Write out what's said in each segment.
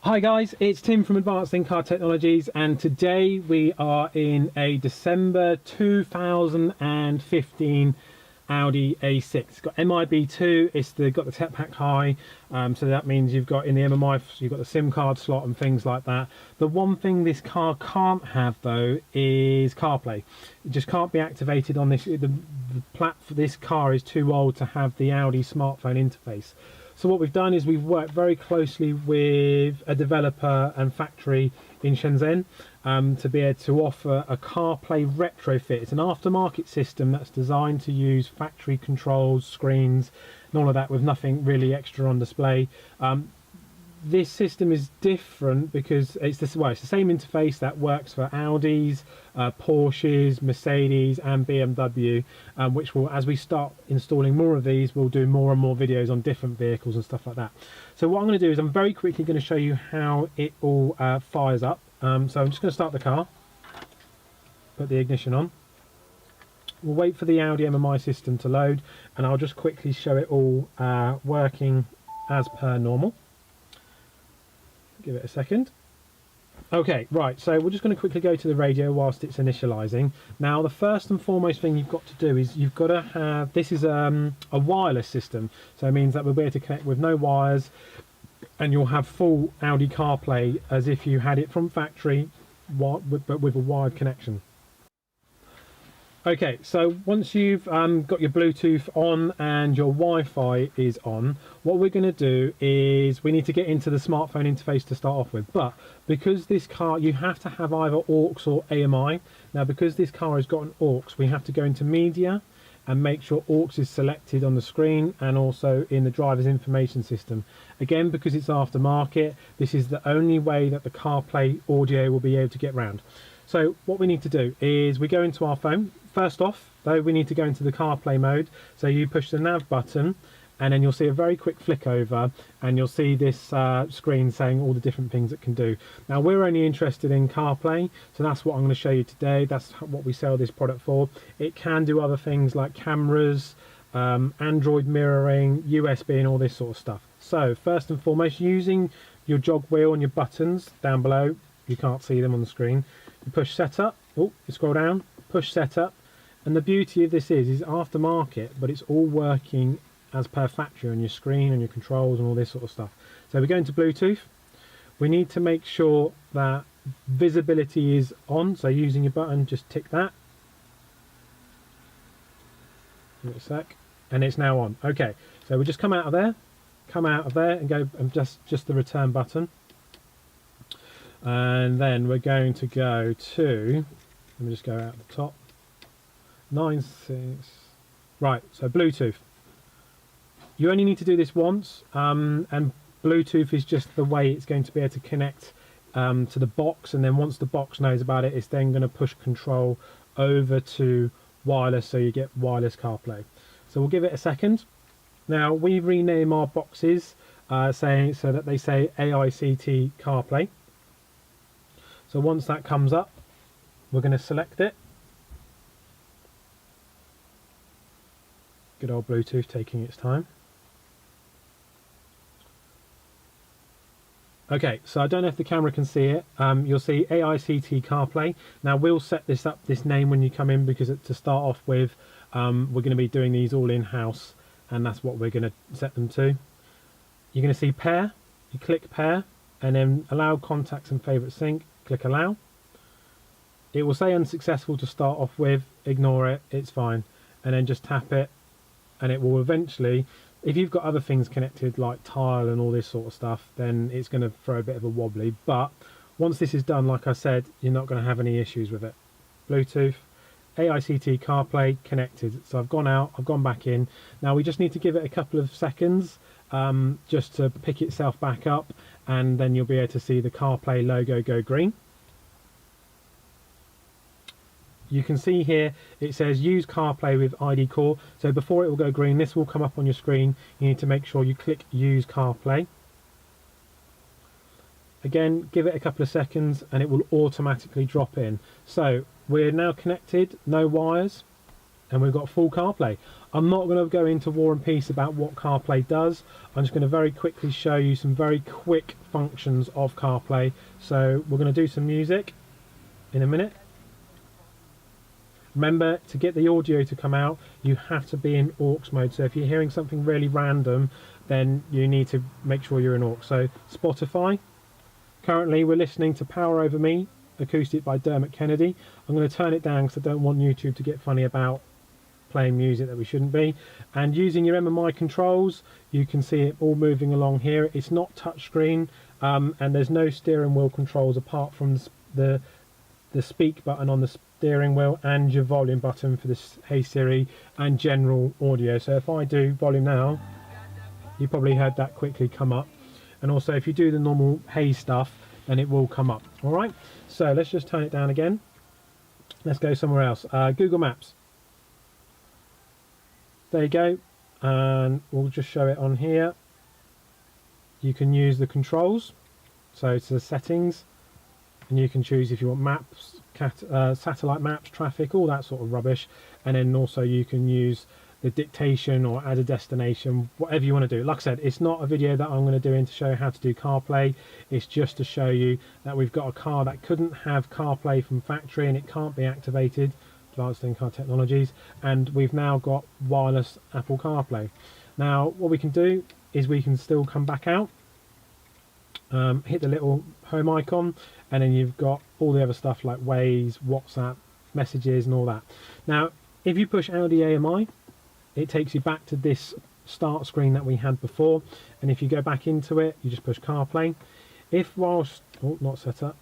Hi guys, it's Tim from Advanced In-Car Technologies, and today we are in a December 2015 Audi A6. It's got MIB2, got the Tech Pack High, so that means you've got in the MMI, so you've got the SIM card slot and things like that. The one thing this car can't have though is CarPlay. It just can't be activated on this. This car is too old to have the Audi Smartphone Interface. So what we've done is we've worked very closely with a developer and factory in Shenzhen to be able to offer a CarPlay Retrofit. It's an aftermarket system that's designed to use factory controls, screens, and all of that with nothing really extra on display. This system is different because it's the same interface that works for Audis, Porsches, Mercedes and BMW, which will, as we start installing more of these, we'll do more and more videos on different vehicles and stuff like that. So what I'm going to do is I'm very quickly going to show you how it all fires up. So I'm just going to start the car, put the ignition on. We'll wait for the Audi MMI system to load, and I'll just quickly show it all working as per normal. Give it a second. Okay, right, so we're just going to quickly go to the radio whilst it's initializing. Now, the first and foremost thing you've got to do is you've got to have, this is a wireless system, so it means that we'll be able to connect with no wires, and you'll have full Audi CarPlay as if you had it from factory, but with a wired connection. Okay, so once you've got your Bluetooth on and your Wi-Fi is on, what we're going to do is we need to get into the smartphone interface to start off with. But because this car, you have to have either aux or AMI. Now, because this car has got an aux, we have to go into media and make sure aux is selected on the screen and also in the driver's information system. Again, because it's aftermarket, this is the only way that the CarPlay audio will be able to get round. So what we need to do is we go into our phone. First off, though, we need to go into the CarPlay mode. So you push the nav button and then you'll see a very quick flick over and you'll see this screen saying all the different things it can do. Now, we're only interested in CarPlay, so that's what I'm going to show you today. That's what we sell this product for. It can do other things like cameras, Android mirroring, USB and all this sort of stuff. So first and foremost, using your jog wheel and your buttons down below, you can't see them on the screen, you push setup, you scroll down, push setup, and the beauty of this is aftermarket, but it's all working as per factory on your screen and your controls and all this sort of stuff. So we go into Bluetooth. We need to make sure that visibility is on, so using your button, just tick that. Give it a sec, and it's now on. Okay, so we just come out of there and go and just the return button. And then we're going to go to, let me just go out the top, 9.6, right, so Bluetooth. You only need to do this once, and Bluetooth is just the way it's going to be able to connect to the box, and then once the box knows about it, it's then going to push control over to wireless, so you get wireless CarPlay. So we'll give it a second. Now, we rename our boxes so that they say AICT CarPlay. So once that comes up, we're going to select it. Good old Bluetooth taking its time. Okay, so I don't know if the camera can see it. You'll see AICT CarPlay. Now we'll set this name when you come in, because to start off with, we're going to be doing these all in-house, and that's what we're going to set them to. You're going to see pair. You click pair, and then allow contacts and favorite sync. Click allow. It will say unsuccessful to start off with, ignore it, it's fine, and then just tap it, and it will eventually, if you've got other things connected like tile and all this sort of stuff, then it's going to throw a bit of a wobbly, but once this is done, like I said, you're not going to have any issues with it. Bluetooth, AICT CarPlay connected. So I've gone out, I've gone back in. Now we just need to give it a couple of seconds just to pick itself back up, and then you'll be able to see the CarPlay logo go green. You can see here it says use CarPlay with ID Core. So before it will go green, this will come up on your screen. You need to make sure you click use CarPlay. Again, give it a couple of seconds and it will automatically drop in. So we're now connected, no wires. and we've got full CarPlay. I'm not going to go into War and Peace about what CarPlay does. I'm just going to very quickly show you some very quick functions of CarPlay. So we're going to do some music in a minute. Remember, to get the audio to come out, you have to be in aux mode. So if you're hearing something really random, then you need to make sure you're in aux. So Spotify, currently we're listening to Power Over Me, acoustic by Dermot Kennedy. I'm going to turn it down because I don't want YouTube to get funny about playing music that we shouldn't be. And using your MMI controls, you can see it all moving along here. It's not touchscreen, and there's no steering wheel controls apart from the speak button on the steering wheel and your volume button for this Hey Siri and general audio. So if I do volume now, you probably heard that quickly come up. And also if you do the normal Hey stuff, then it will come up. All right, so let's just turn it down again. Let's go somewhere else. Google Maps. There you go, and we'll just show it on here. You can use the controls, so it's the settings, and you can choose if you want maps, satellite maps, traffic, all that sort of rubbish. And then also you can use the dictation or add a destination, whatever you want to do. Like I said, it's not a video that I'm going to do in to show how to do CarPlay. It's just to show you that we've got a car that couldn't have CarPlay from factory and it can't be activated, advanced in-car technologies, and we've now got wireless Apple CarPlay. Now what we can do is we can still come back out, hit the little home icon, and then you've got all the other stuff like Waze, WhatsApp, messages and all that. Now if you push Audi AMI, it takes you back to this start screen that we had before, and if you go back into it, you just push CarPlay. If whilst, oh, not set up,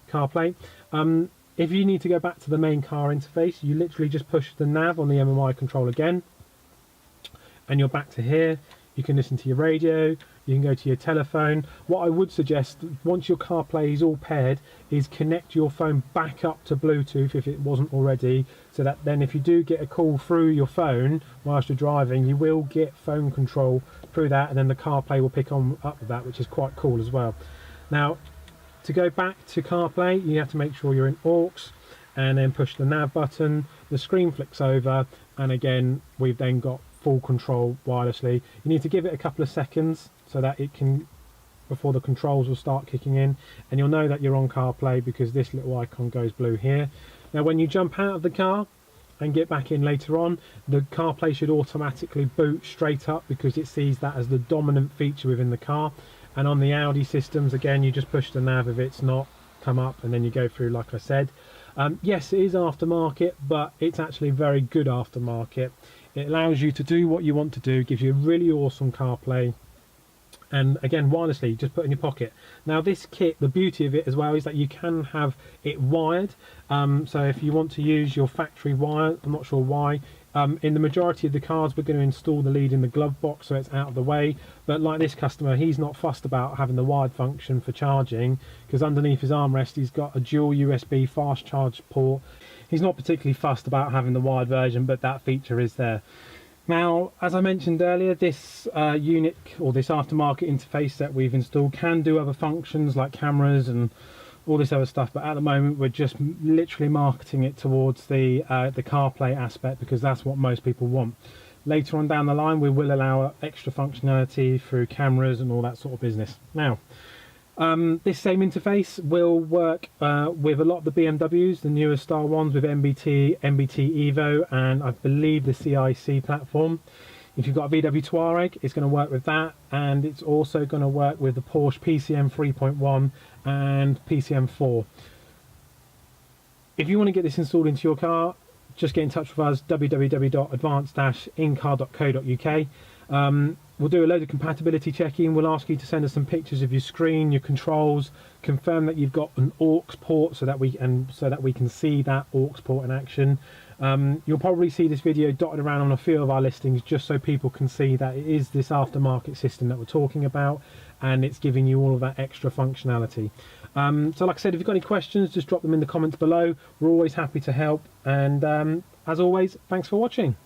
CarPlay, if you need to go back to the main car interface, you literally just push the nav on the MMI control again, and you're back to here. You can listen to your radio, you can go to your telephone. What I would suggest, once your CarPlay is all paired, is connect your phone back up to Bluetooth if it wasn't already, so that then if you do get a call through your phone whilst you're driving, you will get phone control through that, and then the CarPlay will pick up with that, which is quite cool as well. Now, to go back to CarPlay, you have to make sure you're in aux, and then push the nav button. The screen flicks over, and again, we've then got full control wirelessly. You need to give it a couple of seconds so that it can, before the controls will start kicking in, and you'll know that you're on CarPlay because this little icon goes blue here. Now when you jump out of the car and get back in later on, the CarPlay should automatically boot straight up because it sees that as the dominant feature within the car. And on the Audi systems, again, you just push the nav if it's not come up, and then you go through like I said. Yes, it is aftermarket, but it's actually very good aftermarket. It allows you to do what you want to do, gives you a really awesome CarPlay, and again, wirelessly, just put in your pocket. Now this kit, the beauty of it as well is that you can have it wired, so if you want to use your factory wire, I'm not sure why, in the majority of the cars we're going to install the lead in the glove box so it's out of the way, but like this customer, he's not fussed about having the wired function for charging, because underneath his armrest he's got a dual USB fast charge port. He's not particularly fussed about having the wired version, but that feature is there. Now, as I mentioned earlier, this unit, or this aftermarket interface that we've installed, can do other functions like cameras and all this other stuff, but at the moment we're just literally marketing it towards the CarPlay aspect because that's what most people want. Later on down the line we will allow extra functionality through cameras and all that sort of business. Now, this same interface will work with a lot of the BMWs, the newer style ones, with MBT Evo, and I believe the CIC platform. If you've got a VW Touareg, it's going to work with that, and it's also going to work with the Porsche PCM 3.1 and PCM 4. If you want to get this installed into your car, just get in touch with us, www.advanced-incar.co.uk. We'll do a load of compatibility checking. We'll ask you to send us some pictures of your screen, your controls, confirm that you've got an aux port so that we can see that aux port in action. You'll probably see this video dotted around on a few of our listings just so people can see that it is this aftermarket system that we're talking about, and it's giving you all of that extra functionality. So like I said, if you've got any questions, just drop them in the comments below. We're always happy to help, and as always, thanks for watching.